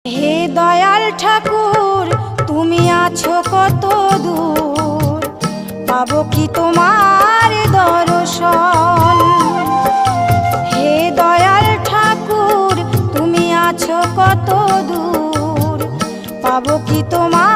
হে দয়াল ঠাকুর তুমি আছো কত দূর, পাবো কি তোমার দর্শন। হে দয়াল ঠাকুর তুমি আছো কত দূর, পাবো কি তোমার